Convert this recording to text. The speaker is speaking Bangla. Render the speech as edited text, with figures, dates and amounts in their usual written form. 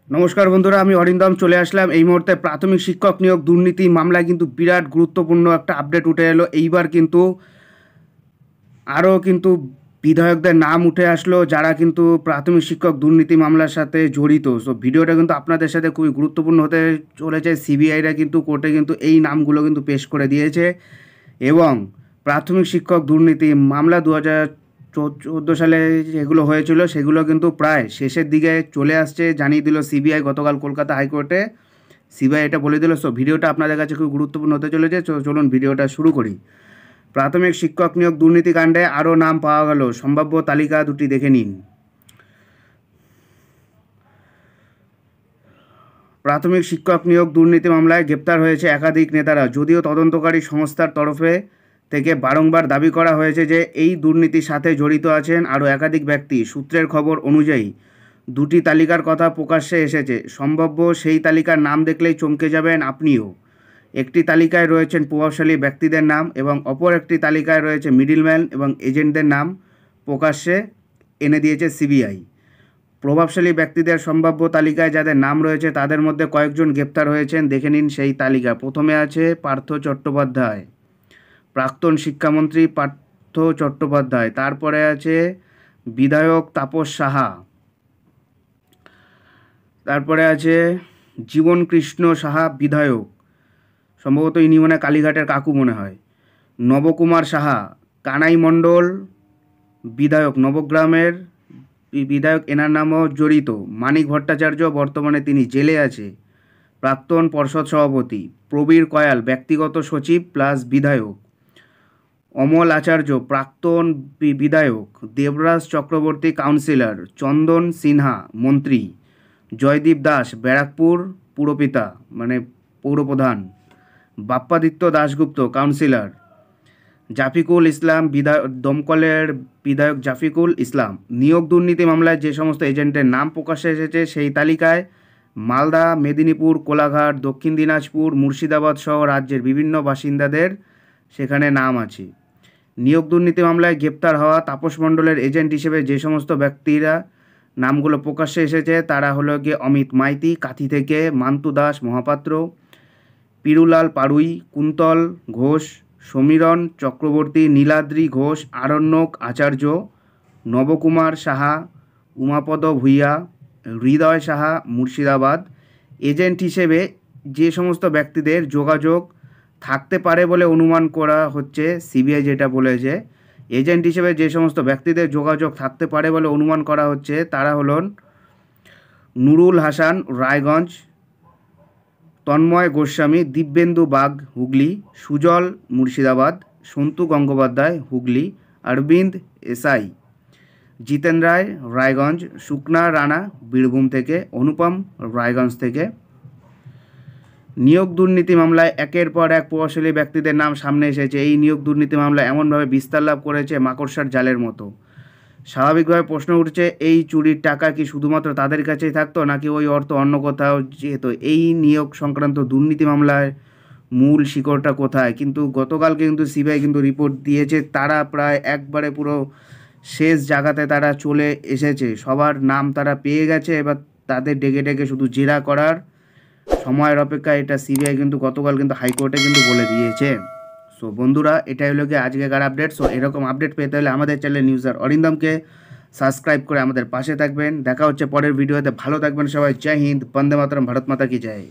নমস্কার বন্ধুরা, আমি অরিন্দম চলে আসলাম এই মুহূর্তে প্রাথমিক শিক্ষক নিয়োগ দুর্নীতি মামলায় কিন্তু বিরাট গুরুত্বপূর্ণ একটা আপডেট উঠে এলো। এইবার কিন্তু আরও কিন্তু বিধায়কদের নাম উঠে আসলো যারা কিন্তু প্রাথমিক শিক্ষক দুর্নীতি মামলার সাথে জড়িত। সো ভিডিওটা কিন্তু আপনাদের সাথে খুবই গুরুত্বপূর্ণ হতে চলেছে। সিবিআইরা কিন্তু কোর্টে কিন্তু এই নামগুলো কিন্তু পেশ করে দিয়েছে এবং প্রাথমিক শিক্ষক দুর্নীতি মামলা 2014 সালে যেগুলো হয়েছিল সেগুলো কিন্তু প্রায় শেষের দিকে চলে আসছে জানিয়ে দিল সিবিআই গতকাল কলকাতা হাইকোর্টে। সিবিআই এটা বলে দিল। সো ভিডিওটা আপনাদের কাছে খুব গুরুত্বপূর্ণ হতে চলেছে। চলুন ভিডিওটা শুরু করি। প্রাথমিক শিক্ষক নিয়োগ দুর্নীতিকাণ্ডে আরও নাম পাওয়া গেল, সম্ভাব্য তালিকা দুটি দেখে নিন। প্রাথমিক শিক্ষক নিয়োগ দুর্নীতি মামলায় গ্রেপ্তার হয়েছে একাধিক নেতারা। যদিও তদন্তকারী সংস্থার তরফে থেকে বারংবার দাবি করা হয়েছে যে এই দুর্নীতির সাথে জড়িত আছেন আরও একাধিক ব্যক্তি। সূত্রের খবর অনুযায়ী দুটি তালিকার কথা প্রকাশ্যে এসেছে। সম্ভাব্য সেই তালিকার নাম দেখলেই চমকে যাবেন আপনিও। একটি তালিকায় রয়েছেন প্রভাবশালী ব্যক্তিদের নাম এবং অপর একটি তালিকায় রয়েছে মিডলম্যান এবং এজেন্টদের নাম প্রকাশ্যে এনে দিয়েছে সিবিআই। প্রভাবশালী ব্যক্তিদের সম্ভাব্য তালিকায় যাদের নাম রয়েছে তাদের মধ্যে কয়েকজন গ্রেপ্তার হয়েছেন, দেখে নিন সেই তালিকা। প্রথমে আছে পার্থ চট্টোপাধ্যায়, প্রাক্তন শিক্ষামন্ত্রী পার্থ চট্টোপাধ্যায়। তারপরে আছে বিধায়ক তাপস সাহা। তারপরে আছে জীবন কৃষ্ণ সাহা বিধায়ক, সম্ভবত ইনি মনে কালীঘাটের কাকু মনে হয়। নবকুমার সাহা, কানাই মণ্ডল বিধায়ক, নবগ্রামের বিধায়ক, এনার নামও জড়িত। মানিক ভট্টাচার্য, বর্তমানে তিনি জেলে আছে, প্রাক্তন পর্ষদ সভাপতি। প্রবীর কয়াল, ব্যক্তিগত সচিব প্লাস বিধায়ক। অমল আচার্য, প্রাক্তন বিধায়ক। দেবরাজ চক্রবর্তী, কাউন্সিলর। চন্দন সিনহা, মন্ত্রী। জয়দীপ দাস, ব্যারাকপুর পুরপিতা মানে পৌরপ্রধান। বাপ্পাদিত্য দাশগুপ্ত, কাউন্সিলর। জাফিকুল ইসলাম, দমকলের বিধায়ক জাফিকুল ইসলাম। নিয়োগ দুর্নীতি মামলায় যে সমস্ত এজেন্টের নাম প্রকাশ্যে এসেছে সেই তালিকায় মালদা, মেদিনীপুর, কোলাঘাট, দক্ষিণ দিনাজপুর, মুর্শিদাবাদ সহ রাজ্যের বিভিন্ন বাসিন্দাদের সেখানে নাম আছে। নিয়োগ দুর্নীতি মামলায় গ্রেপ্তার হওয়া তাপস মণ্ডলের এজেন্ট হিসেবে যে সমস্ত ব্যক্তিরা নামগুলো প্রকাশ্যে এসেছে তারা হলো গিয়ে অমিত মাইতি কাঁথি থেকে, মান্তু দাস মহাপাত্র, পিরুলাল পাড়ুই, কুন্তল ঘোষ, সমীরণ চক্রবর্তী, নীলাদ্রি ঘোষ, আরণ্যক আচার্য, নবকুমার সাহা, উমাপদ ভূঁইয়া, হৃদয় সাহা, মুর্শিদাবাদ। এজেন্ট হিসেবে যে সমস্ত ব্যক্তিদের যোগাযোগ থাকতে পারে বলে অনুমান করা হচ্ছে, সিবিআই যেটা বলেছে, এজেন্ট হিসেবে যে সমস্ত ব্যক্তিদের যোগাযোগ থাকতে পারে বলে অনুমান করা হচ্ছে তারা হলেন নুরুল হাসান, রায়গঞ্জ, তন্ময় গোস্বামী, দিব্যেন্দু বাগ, হুগলি, সুজল, মুর্শিদাবাদ, সন্তু গঙ্গোপাধ্যায়, হুগলি, অরবিন্দ এসআই, জিতেন রায়, রায়গঞ্জ, সুকনা রানা, বীরভূম থেকে, অনুপম, রায়গঞ্জ থেকে। নিয়োগ দুর্নীতি মামলায় একের পর এক প্রভাবশালী ব্যক্তিদের নাম সামনে এসেছে। এই নিয়োগ দুর্নীতি মামলা এমনভাবে বিস্তার লাভ করেছে মাকড়সার জালের মতো। স্বাভাবিকভাবে প্রশ্ন উঠছে, এই চুরির টাকা কি শুধুমাত্র তাদের কাছেই থাকতো নাকি ওই অর্থ অন্য কোথাও যেত? এই নিয়োগ সংক্রান্ত দুর্নীতি মামলায় মূল শিকড়টা কোথায়? কিন্তু গতকালকে কিন্তু সিবিআই কিন্তু রিপোর্ট দিয়েছে, তারা প্রায় একবারে পুরো শেষ জায়গাতে তারা চলে এসেছে। সবার নাম তারা পেয়ে গেছে, এবার তাদের ডেকে ডেকে শুধু জেরা করার সময়ের অপেক্ষা। এটা সিবিআই কিন্তু গতকাল কিন্তু হাইকোর্টে কিন্তু বলে দিয়েছে। সো বন্ধুরা, এটাই হলো গিয়ে আজকেকার আপডেট। সো এরকম আপডেট পেতে হলে আমাদের চ্যানেল নিউজার অরিন্দমকে সাবস্ক্রাইব করে আমাদের পাশে থাকবেন। দেখা হচ্ছে পরের ভিডিওতে। ভালো থাকবেন সবাই। জয় হিন্দ, বন্দে মাতরম, ভারত মাতা কি জয়।